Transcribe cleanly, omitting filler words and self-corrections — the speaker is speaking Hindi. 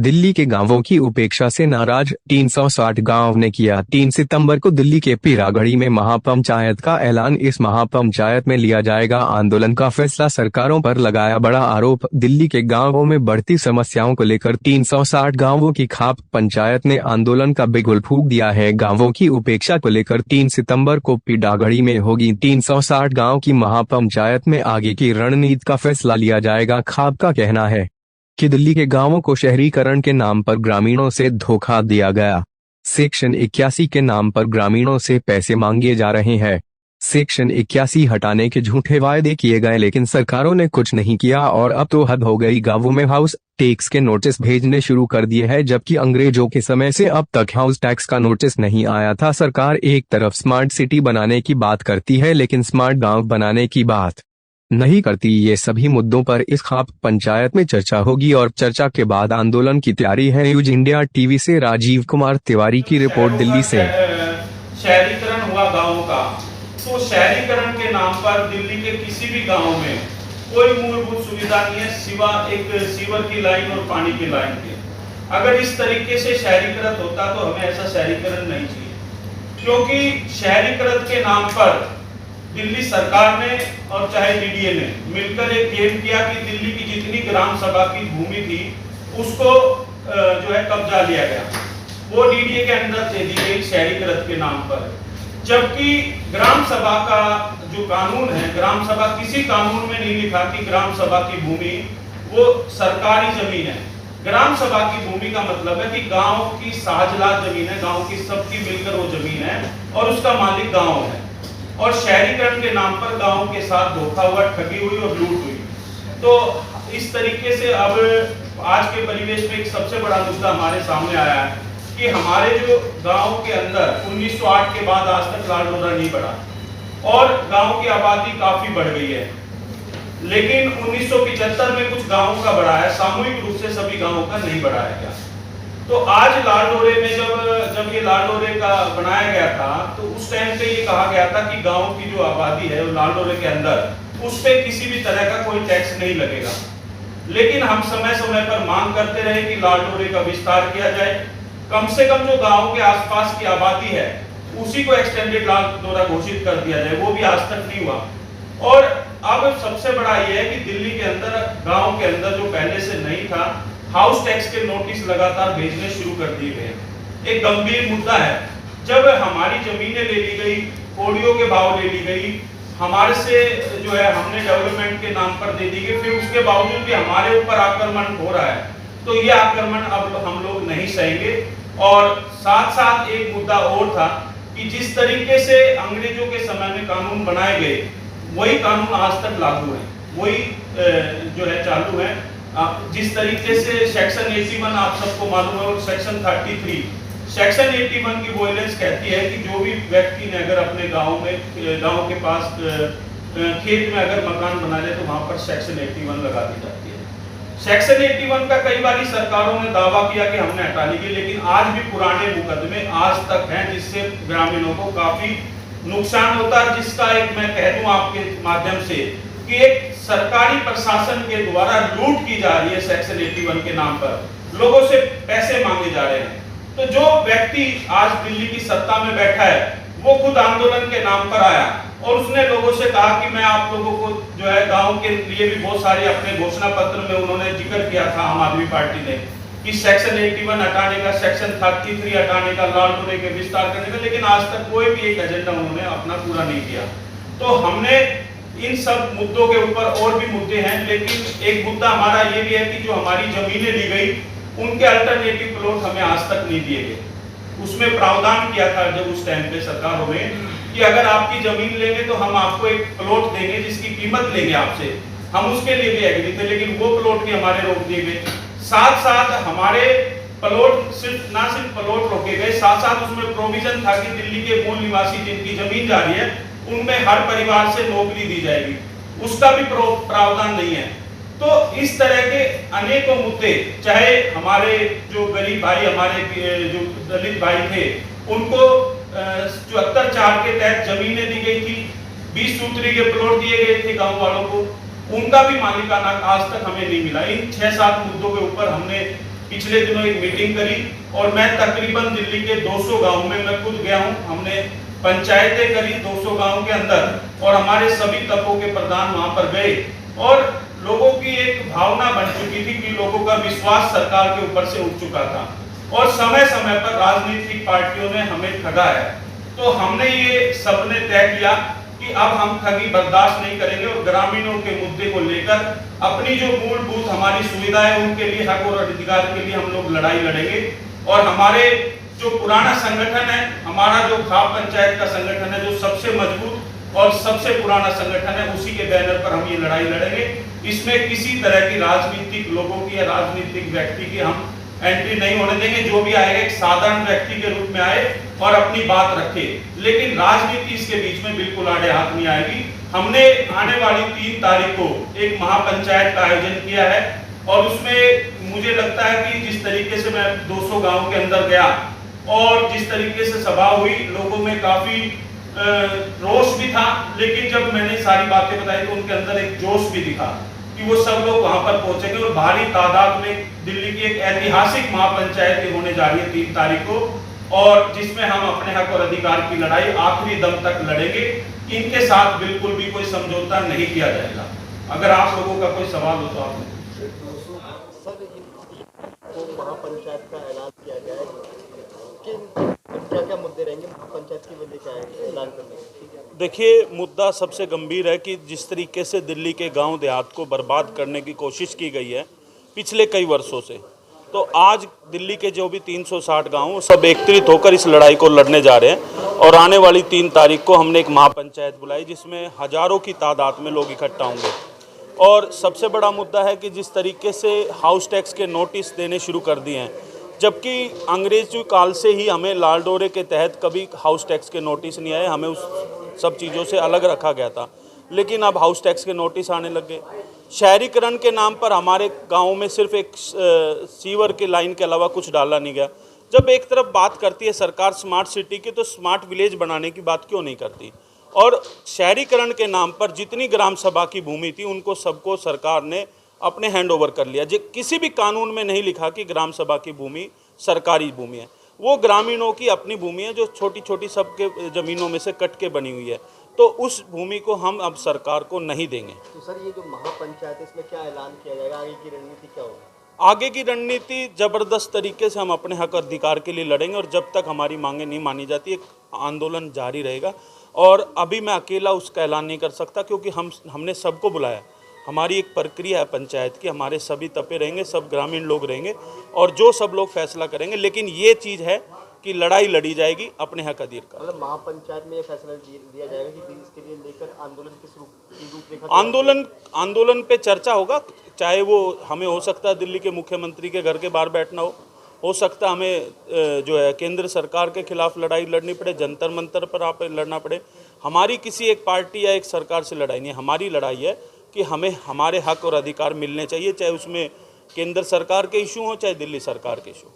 दिल्ली के गांवों की उपेक्षा से नाराज 360 गांव ने किया 3 सितंबर को दिल्ली के पीरागढ़ी में महापंचायत का ऐलान। इस महापंचायत में लिया जाएगा आंदोलन का फैसला। सरकारों पर लगाया बड़ा आरोप। दिल्ली के गांवों में बढ़ती समस्याओं को लेकर 360 गांवों की खाप पंचायत ने आंदोलन का बिगुल फूंक दिया है। गांवों की उपेक्षा को लेकर 3 सितंबर को पीरागढ़ी में होगी 360 गाँव की महापंचायत में आगे की रणनीति का फैसला लिया जाएगा। खाप का कहना है कि दिल्ली के गांवों को शहरीकरण के नाम पर ग्रामीणों से धोखा दिया गया। सेक्शन 81 के नाम पर ग्रामीणों से पैसे मांगे जा रहे हैं। सेक्शन 81 हटाने के झूठे वायदे किए गए लेकिन सरकारों ने कुछ नहीं किया और अब तो हद हो गई। गांवों में हाउस टैक्स के नोटिस भेजने शुरू कर दिए हैं, जबकि अंग्रेजों के समय से अब तक हाउस टैक्स का नोटिस नहीं आया था। सरकार एक तरफ स्मार्ट सिटी बनाने की बात करती है लेकिन स्मार्ट गाँव बनाने की बात नहीं करती। ये सभी मुद्दों पर इस खाप पंचायत में चर्चा होगी और चर्चा के बाद आंदोलन की तैयारी है। न्यूज इंडिया टीवी से राजीव कुमार तिवारी की रिपोर्ट दिल्ली से। शहरीकरण हुआ गांवों का, तो शहरीकरण के नाम पर दिल्ली के किसी भी गांव में कोई मूलभूत सुविधा नहीं है सिवा एक सीवर की लाइन और पानी की लाइन के। अगर इस तरीके से शहरीकरण होता तो हमें ऐसा शहरीकरण नहीं चाहिए, क्योंकि शहरीकरण के नाम पर दिल्ली सरकार ने और चाहे डीडीए ने मिलकर एक गेम किया कि दिल्ली की जितनी ग्राम सभा की भूमि थी उसको जो है कब्जा लिया गया, वो डीडीए के अंदर दे दी गई शहरीकरण के नाम पर। जबकि ग्राम सभा का जो कानून है, ग्राम सभा किसी कानून में नहीं लिखा कि ग्राम सभा की भूमि वो सरकारी जमीन है। ग्राम सभा की भूमि का मतलब है कि गांव की साझेदार जमीन है, गांव की सबकी मिलकर वो जमीन है और उसका मालिक गांव है। और शहरीकरण के नाम पर गांव के साथ धोखा हुआ, ठगी हुई और लूट हुई। तो इस तरीके से अब आज के परिवेश में एक सबसे बड़ा मुद्दा हमारे सामने आया है कि हमारे जो गांव के अंदर 1908 के बाद आज तक लाल डोरा नहीं बढ़ा और गांव की आबादी काफी बढ़ गई है, लेकिन 1975 में कुछ गांवों का बढ़ा है, सामूहिक रूप से सभी गांवों का नहीं बढ़ाया गया। तो आज लाल डोरे में जब ये लाल डोरे का बनाया गया था तो उस टाइम पे ये कहा गया था कि गांव की जो आबादी है वो लाल डोरे के अंदर उस पे किसी भी तरह का कोई टैक्स नहीं लगेगा। लेकिन हम समय समय पर मांग करते रहे कि लाल डोरे का विस्तार किया जाए, कम से कम जो गांव के आसपास की आबादी है उसी को एक्सटेंडेड लाल डोरा घोषित कर दिया जाए, वो भी आज तक नहीं हुआ। और अब सबसे बड़ा ये है कि दिल्ली के अंदर गांव के अंदर जो पहले से नहीं था, हाउस टैक्स के नोटिस लगातार भेजने शुरू कर दिए गए। एक गंभीर मुद्दा है, जब हमारी जमीनें ले ली गई, कोड़ियों के भाव ले ली गई, हमारे से जो है हमने डेवलपमेंट के नाम पर दे दी गई, फिर उसके बावजूद भी हमारे ऊपर आक्रमण हो रहा है, तो ये आक्रमण अब हम लोग नहीं सहेंगे। और साथ साथ एक मुद्दा और था कि जिस तरीके से अंग्रेजों के समय में कानून बनाए गए वही कानून आज तक लागू है, वही जो है चालू है। जिस तरीके से सेक्शन 81 आप सबको मालूम है और सेक्शन 33, सेक्शन 81 की वॉयलेंस कहती है कि जो भी व्यक्ति ने अगर अपने गांव के पास खेत में अगर मकान बना ले तो वहां पर सेक्शन 81 लगा दी जाती है। सेक्शन 81 का कई बार सरकारों ने दावा किया कि हमने हटा ली गई, लेकिन आज भी पुराने मुकदमे आज तक हैं जिससे ग्रामीणों को काफी नुकसान होता है। जिसका एक मैं कह दूं आपके माध्यम से कि एक सरकारी प्रशासन के द्वारा लूट की जा रही है सेक्शन 81 के नाम पर, लोगों से पैसे मांगे जा रहे हैं। तो जो व्यक्ति आज दिल्ली की सत्ता में बैठा है वो खुद आंदोलन के नाम पर आया और उसने लोगों से कहा कि मैं आप लोगों को जो है गांव के लिए भी बहुत सारे अपने घोषणा पत्र में उन्होंने जिक्र किया था आम आदमी पार्टी ने कि सेक्शन 81 हटाने का, सेक्शन 33 हटाने का, लाल डोरे के विस्तार करने का, लेकिन आज तक कोई भी एक एजेंडा उन्होंने अपना पूरा नहीं किया। तो हमने इन सब मुद्दों के ऊपर और भी मुद्दे हैं, लेकिन एक मुद्दा हमारा ये भी है कि जो हमारी जमीनें ली गई उनके अल्टरनेटिव प्लॉट हमें आज तक नहीं दिए गए। उसमें प्रावधान किया था जब उस टाइम पे सरकारों ने कि अगर आपकी जमीन लेंगे तो हम आपको एक प्लॉट देंगे जिसकी कीमत लेंगे आपसे, हम उसके लिए भी एग्री थे, लेकिन वो प्लॉट भी हमारे रोक दिए गए। साथ साथ हमारे प्लॉट सिर्फ प्लॉट रोके गए, साथ साथ उसमें प्रोविजन था कि दिल्ली के मूल निवासी जिनकी जमीन जा रही है उनमें हर परिवार से नौकरी दी जाएगी, उसका भी प्रावधान नहीं है। तो इस तरह के अनेकों मुद्दे, चाहे हमारे जो गरीब भाई, हमारे जो दलित भाई थे, उनको 74(4) के तहत जमीनें दी गई थी, 20 सूत्री के प्लॉट दिए गए थे गांव वालों को, उनका भी मालिकाना आज तक हमें नहीं मिला। इन 6-7 मुद्दों के ऊपर हमने पिछले दिनों एक मीटिंग करी और मैं तकरीबन दिल्ली के 200 गांव में मैं खुद गया हूं। हमने पंचायतें करी 200 गांव के अंदर और हमारे सभी तबकों के प्रधान वहां पर गए और लोगों की एक भावना बन चुकी थी कि लोगों का विश्वास सरकार के ऊपर से उठ चुका था और समय समय पर राजनीतिक पार्टियों ने हमें ठगा है। तो हमने ये सबने तय किया कि अब हम ठगी बर्दाश्त नहीं करेंगे और ग्रामीणों के मुद्दे को लेकर अपनी जो मूलभूत हमारी सुविधाएं उनके लिए, हक और अधिकार के लिए हम लोग लड़ाई लड़ेंगे। और हमारे जो पुराना संगठन है, हमारा जो खाप पंचायत का संगठन है, जो सबसे मजबूत और सबसे पुराना संगठन है, उसी के बैनर पर हम ये लड़ाई लड़ेंगे। इसमें किसी तरह की राजनीतिक लोगों की या राजनीतिक व्यक्ति की हम एंट्री नहीं होने देंगे। जो भी आएगा एक साधारण व्यक्ति के रूप में आए और अपनी बात रखे, लेकिन राजनीति इसके बीच में बिल्कुल आड़े हाथ नहीं आएगी। हमने आने वाली 3 तारीख को एक महापंचायत का आयोजन किया है और उसमें मुझे लगता है कि जिस तरीके से मैं 200 गांव के अंदर गया और जिस तरीके से सभा हुई, लोगों में काफी रोष भी था, लेकिन जब मैंने सारी बातें बताई तो उनके अंदर एक जोश भी दिखा कि वो सब लोग वहां पर पहुंचेंगे और भारी तादाद में दिल्ली की एक ऐतिहासिक महापंचायत होने जा रही है 3 तारीख को, और जिसमें हम अपने हक और अधिकार की लड़ाई आखिरी दम तक लड़ेंगे। इनके साथ बिल्कुल भी कोई समझौता नहीं किया जाएगा। अगर आप लोगों का कोई सवाल हो तो आप तो महापंचायत का ऐलान किया गया है कि क्या क्या मुद्दे रहेंगे महापंचायत की वजह क्या है ऐलान करने के? देखिए, मुद्दा सबसे गंभीर है कि जिस तरीके से दिल्ली के गांव देहात को बर्बाद करने की कोशिश की गई है पिछले कई वर्षों से, तो आज दिल्ली के जो भी 360 गांव सब एकत्रित होकर इस लड़ाई को लड़ने जा रहे हैं। और आने वाली 3 तारीख को हमने एक महापंचायत बुलाई जिसमें हजारों की तादाद में लोग इकट्ठा होंगे। और सबसे बड़ा मुद्दा है कि जिस तरीके से हाउस टैक्स के नोटिस देने शुरू कर दिए हैं, जबकि अंग्रेजी काल से ही हमें लाल डोरे के तहत कभी हाउस टैक्स के नोटिस नहीं आए, हमें उस सब चीज़ों से अलग रखा गया था, लेकिन अब हाउस टैक्स के नोटिस आने लग गए। शहरीकरण के नाम पर हमारे गाँव में सिर्फ एक सीवर की लाइन के अलावा कुछ डाला नहीं गया। जब एक तरफ बात करती है सरकार स्मार्ट सिटी की, तो स्मार्ट विलेज बनाने की बात क्यों नहीं करती? और शहरीकरण के नाम पर जितनी ग्राम सभा की भूमि थी उनको सबको सरकार ने अपने हैंड ओवर कर लिया। किसी भी कानून में नहीं लिखा कि ग्राम सभा की भूमि सरकारी भूमि है, वो ग्रामीणों की अपनी भूमि है जो छोटी छोटी सबके ज़मीनों में से कट के बनी हुई है। तो उस भूमि को हम अब सरकार को नहीं देंगे। तो सर, ये जो महापंचायत है इसमें क्या ऐलान किया जाएगा, आगे की रणनीति क्या होगी? आगे की रणनीति ज़बरदस्त तरीके से हम अपने हक अधिकार के लिए लड़ेंगे और जब तक हमारी मांगें नहीं मानी जाती एक आंदोलन जारी रहेगा। और अभी मैं अकेला उसका ऐलान नहीं कर सकता क्योंकि हमने सबको बुलाया। हमारी एक प्रक्रिया है पंचायत की, हमारे सभी तपे रहेंगे, सब ग्रामीण लोग रहेंगे और जो सब लोग फैसला करेंगे। लेकिन ये चीज़ है कि लड़ाई लड़ी जाएगी अपने हक अधिकार। मतलब महापंचायत में ये फैसला दिया जाएगा कि इसके लिए लेकर आंदोलन किस रूपरेखा? आंदोलन पे चर्चा होगा, चाहे वो हमें हो सकता है दिल्ली के मुख्यमंत्री के घर के बाहर बैठना हो सकता है हमें जो है केंद्र सरकार के खिलाफ लड़ाई लड़नी पड़े, जंतर मंतर पर आप लड़ना पड़े। हमारी किसी एक पार्टी या एक सरकार से लड़ाई नहीं है, हमारी लड़ाई है कि हमें हमारे हक और अधिकार मिलने चाहिए, चाहे उसमें केंद्र सरकार के इशू हो चाहे दिल्ली सरकार के इशू।